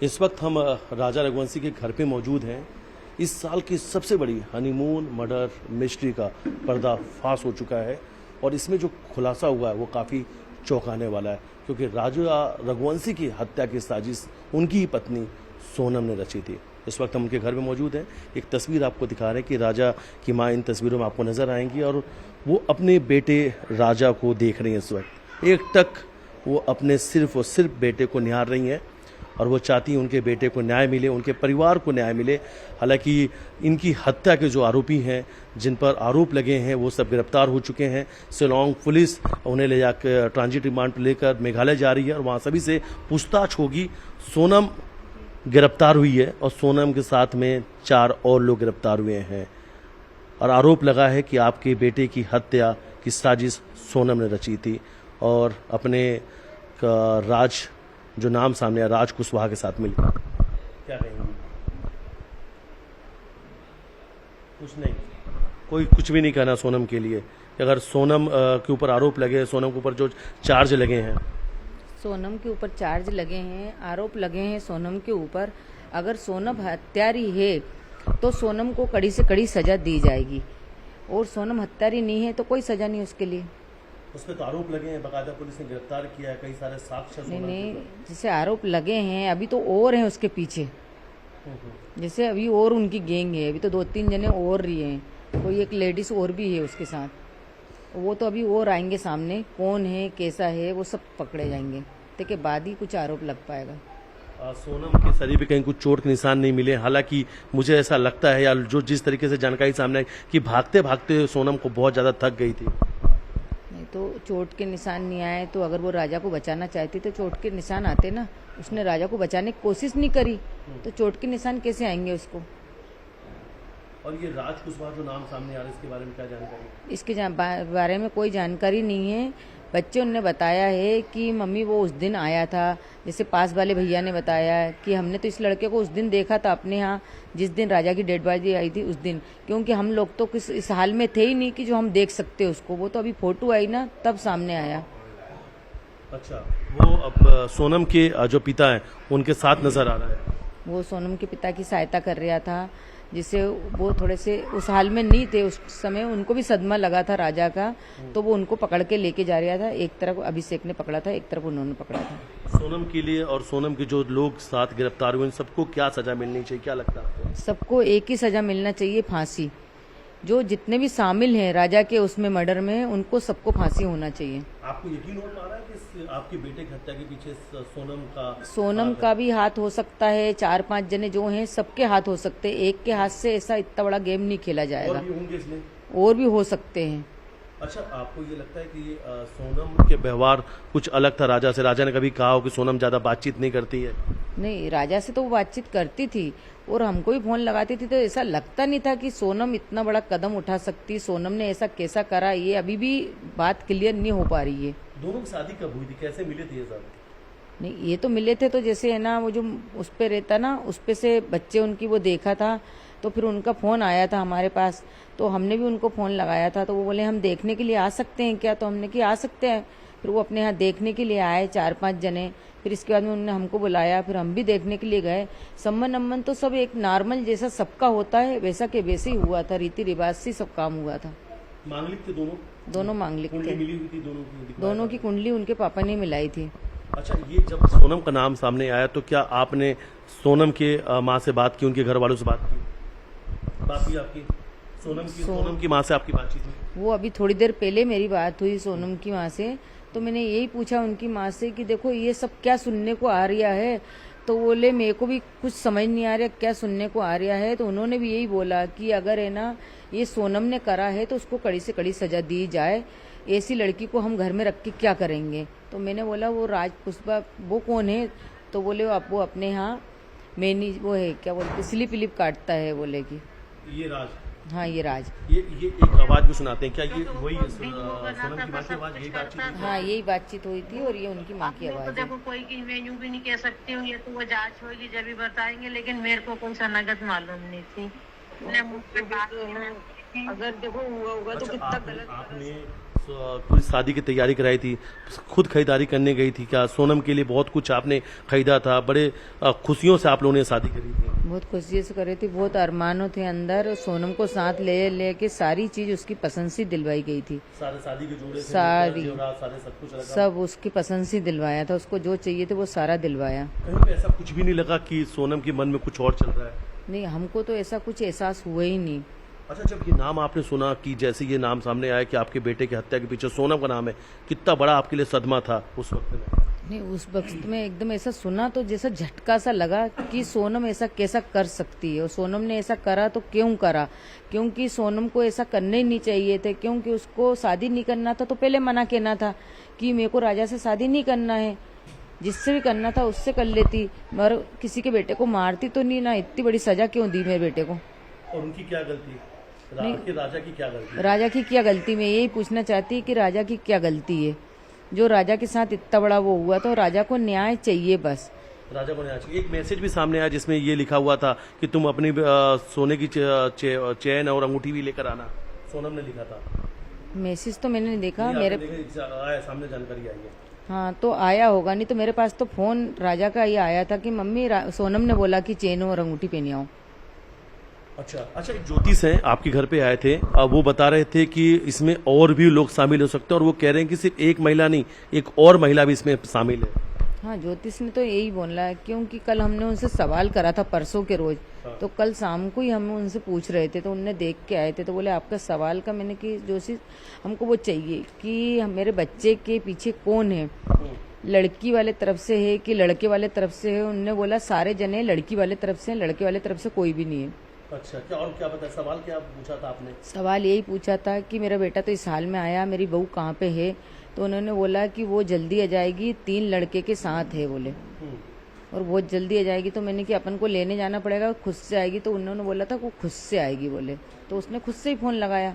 इस वक्त हम राजा रघुवंशी के घर पे मौजूद हैं। इस साल की सबसे बड़ी हनीमून मर्डर मिस्ट्री का पर्दाफाश हो चुका है और इसमें जो खुलासा हुआ है वो काफ़ी चौंकाने वाला है, क्योंकि राजा रघुवंशी की हत्या की साजिश उनकी ही पत्नी सोनम ने रची थी। इस वक्त हम उनके घर में मौजूद हैं। एक तस्वीर आपको दिखा रहे हैं कि राजा की माँ इन तस्वीरों में आपको नजर आएंगी और वो अपने बेटे राजा को देख रही हैं। इस वक्त एकटक वो अपने सिर्फ और सिर्फ बेटे को निहार रही हैं और वो चाहती हैं उनके बेटे को न्याय मिले, उनके परिवार को न्याय मिले। हालांकि इनकी हत्या के जो आरोपी हैं, जिन पर आरोप लगे हैं, वो सब गिरफ्तार हो चुके हैं। शिलांग पुलिस उन्हें ले जाकर ट्रांजिट रिमांड पर लेकर मेघालय जा रही है और वहाँ सभी से पूछताछ होगी। सोनम गिरफ्तार हुई है और सोनम के साथ में 4 और लोग गिरफ्तार हुए हैं और आरोप लगा है कि आपके बेटे की हत्या की साजिश सोनम ने रची थी और अपने राज जो नाम सामने आया, राज कुशवाहा के साथ मिलकर। क्या कहेंगे? कुछ नहीं, कोई कुछ भी नहीं कहना सोनम के लिए। अगर सोनम के ऊपर आरोप लगे, सोनम के ऊपर जो चार्ज लगे हैं, सोनम के ऊपर चार्ज लगे हैं, आरोप लगे हैं सोनम के ऊपर, अगर सोनम हत्यारी है तो सोनम को कड़ी से कड़ी सजा दी जाएगी और सोनम हत्यारी नहीं है तो कोई सजा नहीं उसके लिए। उस पर तो आरोप लगे हैं, बकायदा पुलिस ने गिरफ्तार किया है, कई सारे साक्ष्य। नहीं, जैसे आरोप लगे हैं अभी तो और हैं उसके पीछे, जैसे अभी और उनकी गैंग है, अभी तो 2-3 जने और रही हैं, कोई एक लेडीज और भी है उसके साथ। वो तो अभी और आएंगे सामने, कौन है कैसा है वो सब पकड़े जाएंगे, के बाद ही कुछ आरोप लग पाएगा। सोनम के शरीर पे कहीं कुछ चोट के निशान नहीं मिले। हालांकि मुझे ऐसा लगता है, या जो जिस तरीके से जानकारी सामने आई कि भागते भागते सोनम को बहुत ज्यादा थक गई थी। नहीं तो चोट के निशान नहीं आए तो अगर वो राजा को बचाना चाहती तो चोट के निशान आते ना। उसने राजा को बचाने की कोशिश नहीं करी तो चोट के निशान कैसे आएंगे उसको। और ये राज कुशवाहा जो नाम सामने आ रहा है, इसके बारे में क्या जानकारी? इसके बारे में कोई जानकारी नहीं है। बच्चे उनने बताया है कि मम्मी वो उस दिन आया था, जैसे पास वाले भैया ने बताया कि हमने तो इस लड़के को उस दिन देखा था अपने यहाँ, जिस दिन राजा की डेड बॉडी आई थी उस दिन, क्योंकि हम लोग तो इस हाल में थे ही नहीं कि जो हम देख सकते उसको। वो तो अभी फोटो आई ना तब सामने आया। अच्छा, वो अब सोनम के जो पिता हैं उनके साथ नजर आ रहा है। वो सोनम के पिता की सहायता कर रहा था, जिससे वो थोड़े से उस हाल में नहीं थे उस समय। उनको भी सदमा लगा था राजा का, तो वो उनको पकड़ के लेके जा रहा था। एक तरफ अभिषेक ने पकड़ा था, एक तरफ उन्होंने पकड़ा था। सोनम के लिए और सोनम के जो लोग साथ गिरफ्तार हुए, सबको क्या सजा मिलनी चाहिए, क्या लगता है आपको? सबको एक ही सजा मिलना चाहिए, फांसी। जो जितने भी शामिल हैं राजा के उसमें मर्डर में, उनको सबको फांसी होना चाहिए। आपको यकीन हो पा रहा है कि आपके बेटे की हत्या के पीछे सोनम का भी हाथ हो सकता है। 4-5 जने जो हैं सबके हाथ हो सकते हैं। एक के हाथ से ऐसा इतना बड़ा गेम नहीं खेला जाएगा, और भी हो सकते हैं। अच्छा, आपको ये लगता है कि सोनम के व्यवहार कुछ अलग था राजा से? राजा ने कभी कहा हो कि सोनम ज्यादा बातचीत नहीं करती है? नहीं, राजा से तो वो बातचीत करती थी और हमको भी फोन लगाती थी, तो ऐसा लगता नहीं था कि सोनम इतना बड़ा कदम उठा सकती। सोनम ने ऐसा कैसा करा, ये अभी भी बात क्लियर नहीं हो पा रही है। दोनों की शादी कब हुई थी, कैसे मिले थे ये सब? नहीं, ये तो मिले थे तो जैसे है ना, वो जो उस पे रहता ना, उस पे से बच्चे उनकी वो देखा था, तो फिर उनका फोन आया था हमारे पास, तो हमने भी उनको फोन लगाया था, तो वो बोले हम देखने के लिए आ सकते हैं क्या? तो हमने कि आ सकते हैं। फिर वो अपने यहाँ देखने के लिए आए 4-5 जने। फिर इसके बाद में उन्होंने हमको बुलाया, फिर हम भी देखने के लिए गए। सम्मन अम्मन तो सब एक नॉर्मल जैसा सबका होता है वैसा के वैसे ही हुआ था, रीति रिवाज से सब काम हुआ था। मांगलिक थे दोनों मांगलिक थे। मिली हुई थी दोनों की कुंडली उनके पापा ने मिलाई थी। अच्छा, ये जब सोनम का नाम सामने आया तो क्या आपने सोनम के माँ से बात की, उनके घर वालों से बात की आपकी? सोनम की माँ से आपकी बातचीत हुई? वो अभी थोड़ी देर पहले मेरी बात हुई सोनम की माँ से, तो मैंने यही पूछा उनकी माँ से कि देखो ये सब क्या सुनने को आ रहा है। तो बोले मेरे को भी कुछ समझ नहीं आ रहा क्या सुनने को आ रहा है। तो उन्होंने भी यही बोला कि अगर है ना ये सोनम ने करा है तो उसको कड़ी से कड़ी सजा दी जाए, ऐसी लड़की को हम घर में रख के क्या करेंगे। तो मैंने बोला वो राज कुशवाहा वो कौन है? तो बोले वो अपने यहाँ मैनी वो है, क्या बोलते, स्लिप विलिप काटता है। बोले कि ये राज? हाँ, ये राज। ये एक आवाज भी सुनाते हैं क्या? ये वही सोनम की माँ की आवाज, यही बातचीत? हाँ, यही बातचीत हुई थी और ये उनकी माँ की आवाज है। देखो कोई की मैं यूं भी नहीं कह सकती हूँ, ये तो वो जांच होगी जब भी बताएंगे, लेकिन मेरे को कोई सनगत मालूम नहीं थी। अगर देखो हुआ होगा तो कितना गलत। आपने पूरी शादी की तैयारी कराई थी, खुद खरीदारी करने गई थी क्या? सोनम के लिए बहुत कुछ आपने खरीदा था, बड़े खुशियों से आप लोगों ने शादी करी थी। बहुत खुशी से करे थी, बहुत अरमानों थे अंदर। सोनम को साथ ले लेके सारी चीज उसकी पसंद से दिलवाई गई थी। सारे शादी के जोड़े से सारी जेवरात, सारे सब कुछ रखा। सब उसकी पसंद से दिलवाया था, उसको जो चाहिए थे वो सारा दिलवाया। कहीं पे ऐसा कुछ भी नहीं लगा कि सोनम के मन में कुछ और चल रहा है? नहीं, हमको तो ऐसा कुछ एहसास हुआ ही नहीं। अच्छा, जब ये नाम आपने सुना कि जैसे ये नाम सामने आया कि आपके बेटे की हत्या के पीछे सोनम का नाम है, कितना बड़ा आपके लिए सदमा था उस वक्त में? नहीं, उस वक्त में एकदम ऐसा सुना तो जैसा झटका सा लगा कि सोनम ऐसा कैसा कर सकती है, और सोनम ने ऐसा करा तो क्यों करा? क्योंकि सोनम को ऐसा करने ही नहीं चाहिए थे, क्योंकि उसको शादी नहीं करना था तो पहले मना कहना था कि मेरे को राजा से शादी नहीं करना है, जिससे भी करना था उससे कर लेती, मगर किसी के बेटे को मारती तो नहीं ना। इतनी बड़ी सजा क्यों दी मेरे बेटे को? और उनकी क्या गलती? राजा की क्या गलती? राजा की क्या गलती? मैं यही पूछना चाहती कि राजा की क्या गलती है जो राजा के साथ इतना बड़ा वो हुआ? तो राजा को न्याय चाहिए बस। राजा को न्याय चाहिए। एक मैसेज भी सामने आया जिसमें ये लिखा हुआ था कि तुम अपनी सोने की चैन और अंगूठी भी लेकर आना, सोनम ने लिखा था। मैसेज तो मैंने नहीं देखा, नहीं, मेरे आपने देखा, आया सामने जानकारी आई है। हाँ तो आया होगा, नहीं तो मेरे पास तो फोन राजा का ये आया था कि मम्मी सोनम ने बोला कि चेन और अंगूठी पहनी आओ। अच्छा, एक ज्योतिष हैं आपके घर पे आए थे, अब वो बता रहे थे कि इसमें और भी लोग शामिल हो सकते हैं, और वो कह रहे हैं कि सिर्फ एक महिला नहीं, एक और महिला भी इसमें शामिल है। हाँ, ज्योतिष ने तो यही बोला है, क्योंकि कल हमने उनसे सवाल करा था परसों के रोज। तो कल शाम को ही हम उनसे पूछ रहे थे, तो उनने देख के आए थे, तो बोले आपका सवाल का मैंने कि ज्योतिष हमको वो चाहिए कि मेरे बच्चे के पीछे कौन है, लड़की वाले तरफ से है कि लड़के वाले तरफ से है? उनने बोला सारे जने लड़की वाले तरफ से हैं, लड़के वाले तरफ से कोई भी नहीं है। अच्छा, क्या और क्या पता? सवाल क्या पूछा था आपने? सवाल यही पूछा था कि मेरा बेटा तो इस हाल में आया, मेरी बहू कहाँ पे है? तो उन्होंने बोला कि वो जल्दी आ जाएगी, 3 लड़के के साथ है बोले, और बहुत जल्दी आ जाएगी। तो मैंने कि अपन को लेने जाना पड़ेगा, खुद से आएगी? तो उन्होंने बोला था वो खुद से आएगी बोले, तो उसने खुद से ही फोन लगाया।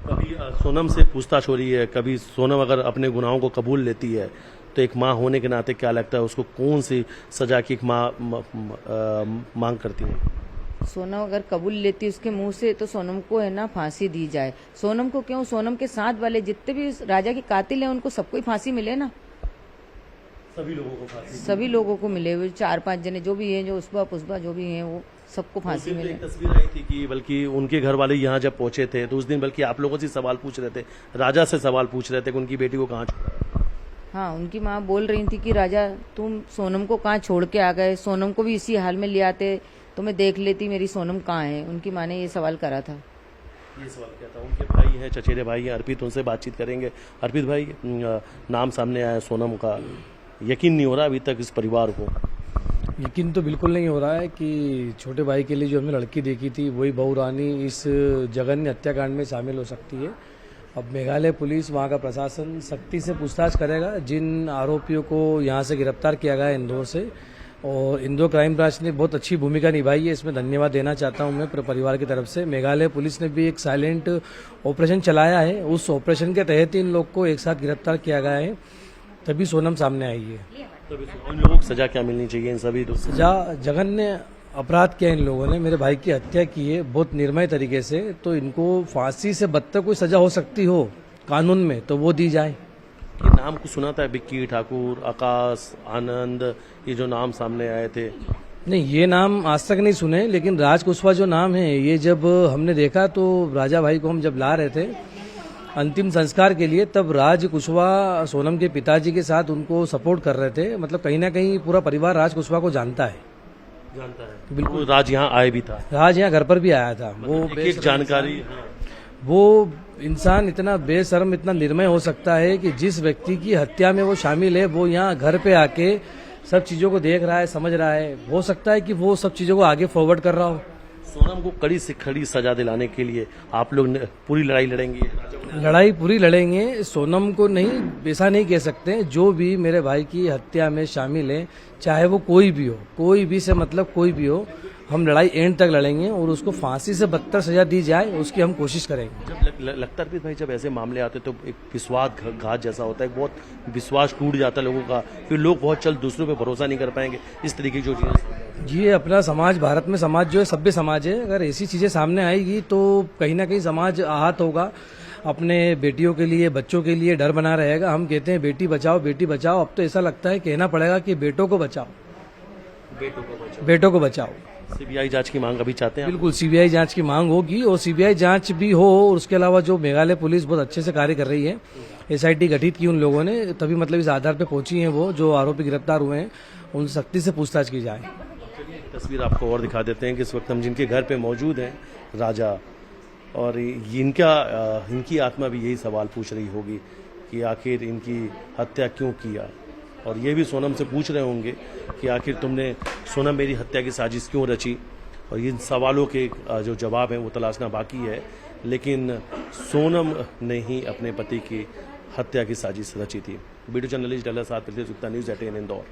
कभी सोनम से पूछताछ हो रही है, कभी सोनम अगर अपने गुनाहों को कबूल लेती है तो एक माँ होने के नाते क्या लगता है उसको कौन सी सजा की एक माँ मांग करती है? सोनम अगर कबूल लेती उसके मुंह से तो सोनम को है ना फांसी दी जाए। सोनम को क्यों, सोनम के साथ वाले जितने भी राजा के कातिल हैं उनको सबको ही फांसी मिले ना, सभी लोगों को फांसी? सभी लोगों को मिले, वो 4-5 जने जो भी हैं, जो उसबा पुष्बा जो भी हैं, वो सबको फांसी मिले। एक तस्वीर आई थी कि बल्कि उनके घर वाले यहाँ जब पहुंचे थे तो उस दिन बल्कि आप लोगों से सवाल पूछ रहे थे, राजा से सवाल पूछ रहे थे कि उनकी बेटी को कहाँ छोड़ा। हाँ, उनकी माँ बोल रही थी कि राजा तुम सोनम को कहाँ छोड़ के आ गए, सोनम को भी इसी हाल में ले आते तो मैं देख लेती मेरी सोनम कहाँ है। उनकी माँ ने ये सवाल करा था। ये सवाल क्या था? उनके भाई हैं, चचेरे भाई हैं अर्पित, उनसे बातचीत करेंगे। अर्पित भाई, नाम सामने आया सोनम का, यकीन नहीं हो रहा अभी तक इस परिवार को? यकीन तो बिल्कुल नहीं हो रहा है कि छोटे भाई के लिए जो हमने लड़की देखी थी वही बहू रानी इस जघन्य हत्याकांड में शामिल हो सकती है। अब मेघालय पुलिस, वहाँ का प्रशासन सख्ती से पूछताछ करेगा। जिन आरोपियों को यहाँ से गिरफ्तार किया गया है इंदौर से, और इंदौर क्राइम ब्रांच ने बहुत अच्छी भूमिका निभाई है, इसमें धन्यवाद देना चाहता हूँ मैं परिवार की तरफ से। मेघालय पुलिस ने भी एक साइलेंट ऑपरेशन चलाया है, उस ऑपरेशन के तहत इन लोग को एक साथ गिरफ्तार किया गया है, तभी सोनम सामने आई है। उन लोगों को सजा क्या मिलनी चाहिए? इन सभी सजा, जघन्य अपराध किया इन लोगों ने, मेरे भाई की हत्या की है बहुत निर्मय तरीके से, तो इनको फांसी से बदतर कोई सजा हो सकती हो कानून में तो वो दी जाए। ये नाम को सुना था, विक्की ठाकुर, आकाश, आनंद, ये जो नाम सामने आए थे? नहीं, ये नाम आज तक नहीं सुने, लेकिन राज कुशवाहा जो नाम है ये जब हमने देखा तो राजा भाई को हम जब ला रहे थे अंतिम संस्कार के लिए, तब राज कुशवाहा सोनम के पिताजी के साथ उनको सपोर्ट कर रहे थे। मतलब कहीं ना कहीं पूरा परिवार राज कुशवाहा को जानता है। बिल्कुल। राज यहाँ आए भी था? राज यहाँ घर पर भी आया था। वो एक जानकारी, वो इंसान इतना बेशर्म, इतना निर्मय हो सकता है कि जिस व्यक्ति की हत्या में वो शामिल है वो यहाँ घर पे आके सब चीजों को देख रहा है, समझ रहा है। हो सकता है कि वो सब चीजों को आगे फॉरवर्ड कर रहा हो। सोनम को कड़ी से कड़ी सजा दिलाने के लिए आप लोग पूरी लड़ाई लड़ेंगे? लड़ाई पूरी लड़ेंगे। सोनम को नहीं, ऐसा नहीं कह सकते, जो भी मेरे भाई की हत्या में शामिल है, चाहे वो कोई भी हो, कोई भी से मतलब कोई भी हो, हम लड़ाई एंड तक लड़ेंगे और उसको फांसी से बदतर सजा दी जाए उसकी हम कोशिश करेंगे। जब लगता है भाई, जब ऐसे मामले आते तो एक विश्वासघात जैसा होता है, बहुत विश्वास टूट जाता है लोगों का, फिर लोग बहुत जल्द दूसरों पे भरोसा नहीं कर पाएंगे, इस तरीके की जो चीजें। ये अपना समाज, भारत में समाज जो है सभ्य समाज है, अगर ऐसी चीजें सामने आएगी तो कहीं ना कहीं समाज आहत होगा। अपने बेटियों के लिए, बच्चों के लिए डर बना रहेगा। हम कहते हैं बेटी बचाओ, बेटी बचाओ। अब तो ऐसा लगता है कहना पड़ेगा कि बेटों को बचाओ, बेटों को बचाओ। सीबीआई जांच की मांग अभी चाहते हैं आप? बिल्कुल सीबीआई जांच की मांग होगी और सीबीआई जांच भी हो। और उसके अलावा जो मेघालय पुलिस बहुत अच्छे से कार्य कर रही है, एसआईटी गठित की उन लोगों ने, तभी मतलब इस आधार पे पहुंची हैं वो जो आरोपी गिरफ्तार हुए हैं, उन सख्ती से पूछताछ की जाए। तस्वीर आपको और दिखा देते हैं कि इस वक्त हम जिनके घर पे मौजूद हैं, राजा, और इनकी आत्मा भी यही सवाल पूछ रही होगी कि आखिर इनकी हत्या क्यों किया। और ये भी सोनम से पूछ रहे होंगे कि आखिर तुमने सोनम मेरी हत्या की साजिश क्यों रची। और इन सवालों के जो जवाब हैं वो तलाशना बाकी है, लेकिन सोनम ने ही अपने पति की हत्या की साजिश रची थी। वीडियो जर्नलिस्ट डल्ला साथ न्यूज़ 18 इंदौर।